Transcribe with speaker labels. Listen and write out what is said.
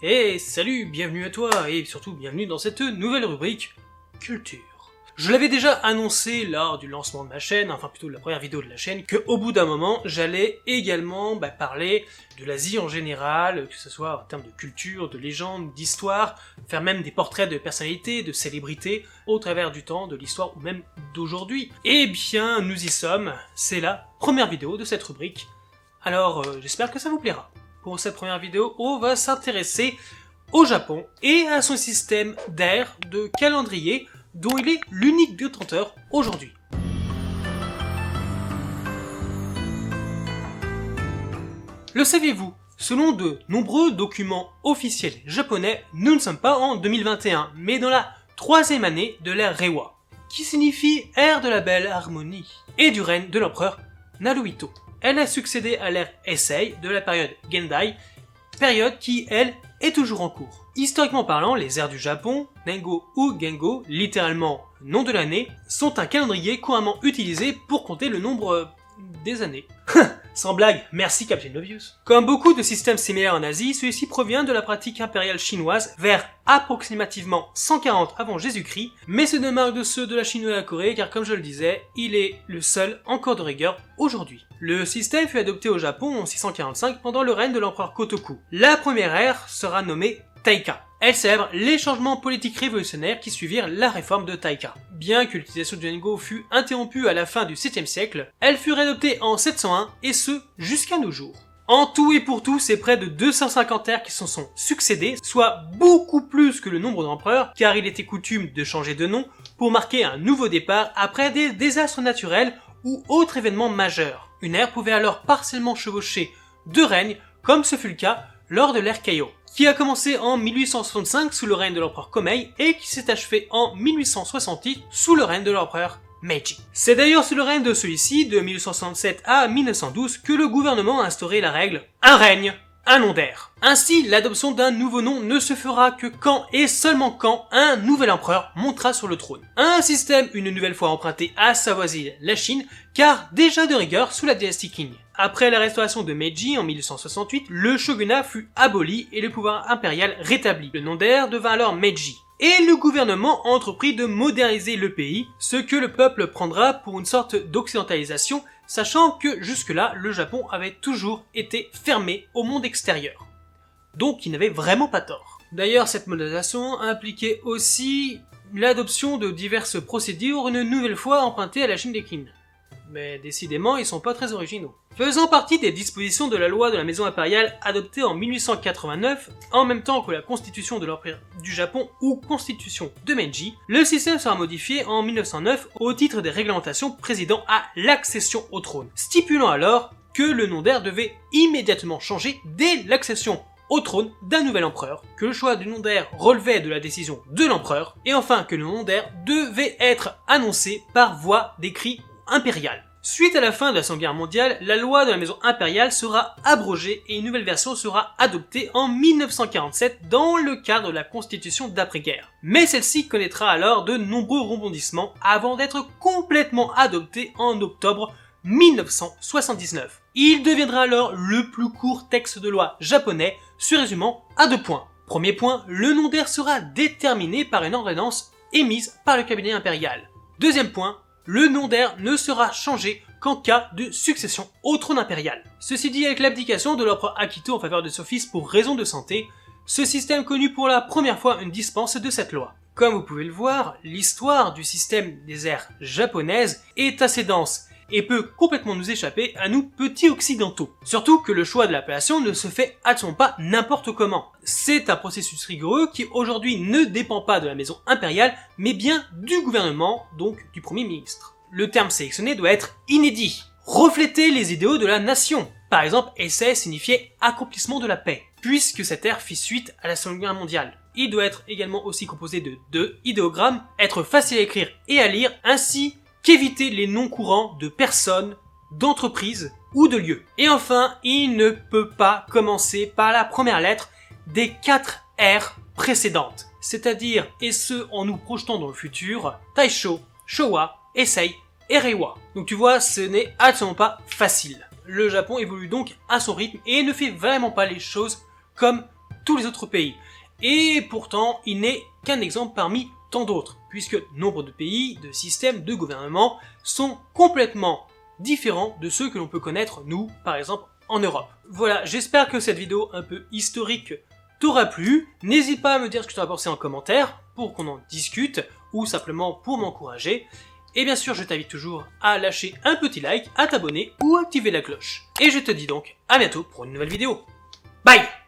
Speaker 1: Et salut, bienvenue à toi, et surtout bienvenue dans cette nouvelle rubrique Culture. Je l'avais déjà annoncé lors du lancement de ma chaîne, enfin plutôt de la première vidéo de la chaîne, qu'au bout d'un moment, j'allais également parler de l'Asie en général, que ce soit en termes de culture, de légende, d'histoire, faire même des portraits de personnalités, de célébrités, au travers du temps, de l'histoire ou même d'aujourd'hui. Eh bien, nous y sommes, c'est la première vidéo de cette rubrique, alors j'espère que ça vous plaira. Pour cette première vidéo, on va s'intéresser au Japon et à son système d'ère, de calendrier, dont il est l'unique détenteur aujourd'hui. Le saviez-vous? Selon de nombreux documents officiels japonais, nous ne sommes pas en 2021, mais dans la troisième année de l'ère Reiwa, qui signifie ère de la belle harmonie, et du règne de l'empereur Naruhito. Elle a succédé à l'ère Heisei de la période Gendai, période qui, elle, est toujours en cours. Historiquement parlant, les ères du Japon, Nengo ou Gengo, littéralement nom de l'année, sont un calendrier couramment utilisé pour compter le nombre des années. Sans blague, merci Captain Obvious. Comme beaucoup de systèmes similaires en Asie, celui-ci provient de la pratique impériale chinoise vers approximativement 140 avant Jésus-Christ, mais se démarque de ceux de la Chine et de la Corée car comme je le disais, il est le seul encore de rigueur aujourd'hui. Le système fut adopté au Japon en 645 pendant le règne de l'empereur Kotoku. La première ère sera nommée Taika. Elle célèbre les changements politiques révolutionnaires qui suivirent la réforme de Taika. Bien que l'utilisation du Nengo fut interrompue à la fin du 7e siècle, elle fut réadoptée en 701 et ce, jusqu'à nos jours. En tout et pour tout, c'est près de 250 ères qui se sont succédées, soit beaucoup plus que le nombre d'empereurs, car il était coutume de changer de nom pour marquer un nouveau départ après des désastres naturels ou autres événements majeurs. Une ère pouvait alors partiellement chevaucher deux règnes, comme ce fut le cas lors de l'ère Keijo, qui a commencé en 1865 sous le règne de l'empereur Komei et qui s'est achevé en 1868 sous le règne de l'empereur Meiji. C'est d'ailleurs sous le règne de celui-ci, de 1867 à 1912, que le gouvernement a instauré la règle « un règne, un nom d'ère ». Ainsi, l'adoption d'un nouveau nom ne se fera que quand et seulement quand un nouvel empereur montera sur le trône. Un système une nouvelle fois emprunté à sa voisine, la Chine, car déjà de rigueur sous la dynastie Qing. Après la restauration de Meiji en 1868, le shogunat fut aboli et le pouvoir impérial rétabli. Le nom d'ère devint alors Meiji. Et le gouvernement entreprit de moderniser le pays, ce que le peuple prendra pour une sorte d'occidentalisation, sachant que jusque-là, le Japon avait toujours été fermé au monde extérieur. Donc il n'avait vraiment pas tort. D'ailleurs, cette modernisation impliquait aussi l'adoption de diverses procédures une nouvelle fois empruntées à la Chine des Qin. Mais décidément, ils sont pas très originaux. Faisant partie des dispositions de la loi de la maison impériale adoptée en 1889, en même temps que la constitution de l'Empire du Japon ou constitution de Meiji, le système sera modifié en 1909 au titre des réglementations présidant à l'accession au trône, stipulant alors que le nom d'ère devait immédiatement changer dès l'accession au trône d'un nouvel empereur, que le choix du nom d'ère relevait de la décision de l'empereur, et enfin que le nom d'ère devait être annoncé par voie d'écrit impérial. Suite à la fin de la Seconde Guerre mondiale, la loi de la maison impériale sera abrogée et une nouvelle version sera adoptée en 1947 dans le cadre de la constitution d'après-guerre. Mais celle-ci connaîtra alors de nombreux rebondissements avant d'être complètement adoptée en octobre 1979. Il deviendra alors le plus court texte de loi japonais, se résumant à 2 points. Premier point, le nom d'ère sera déterminé par une ordonnance émise par le cabinet impérial. Deuxième point, le nom d'ère ne sera changé qu'en cas de succession au trône impérial. Ceci dit, avec l'abdication de l'empereur Akito en faveur de son fils pour raison de santé, ce système connut pour la première fois une dispense de cette loi. Comme vous pouvez le voir, l'histoire du système des ères japonaises est assez dense et peut complètement nous échapper à nous petits occidentaux. Surtout que le choix de l'appellation ne se fait absolument pas n'importe comment. C'est un processus rigoureux qui aujourd'hui ne dépend pas de la maison impériale, mais bien du gouvernement, donc du Premier ministre. Le terme sélectionné doit être inédit, refléter les idéaux de la nation. Par exemple, Heisei signifiait accomplissement de la paix, puisque cette ère fit suite à la Seconde Guerre mondiale. Il doit être également aussi composé de 2 idéogrammes, être facile à écrire et à lire, ainsi qu'éviter les noms courants de personnes, d'entreprises ou de lieux. Et enfin, il ne peut pas commencer par la première lettre des 4 ères précédentes, c'est-à-dire, et ce en nous projetant dans le futur, Taisho, Showa, Heisei et Reiwa. Donc tu vois, ce n'est absolument pas facile. Le Japon évolue donc à son rythme et ne fait vraiment pas les choses comme tous les autres pays. Et pourtant, il n'est qu'un exemple parmi tant d'autres, puisque nombre de pays, de systèmes, de gouvernements sont complètement différents de ceux que l'on peut connaître, nous, par exemple, en Europe. Voilà, j'espère que cette vidéo un peu historique t'aura plu. N'hésite pas à me dire ce que tu as pensé en commentaire, pour qu'on en discute, ou simplement pour m'encourager. Et bien sûr, je t'invite toujours à lâcher un petit like, à t'abonner ou à activer la cloche. Et je te dis donc à bientôt pour une nouvelle vidéo. Bye!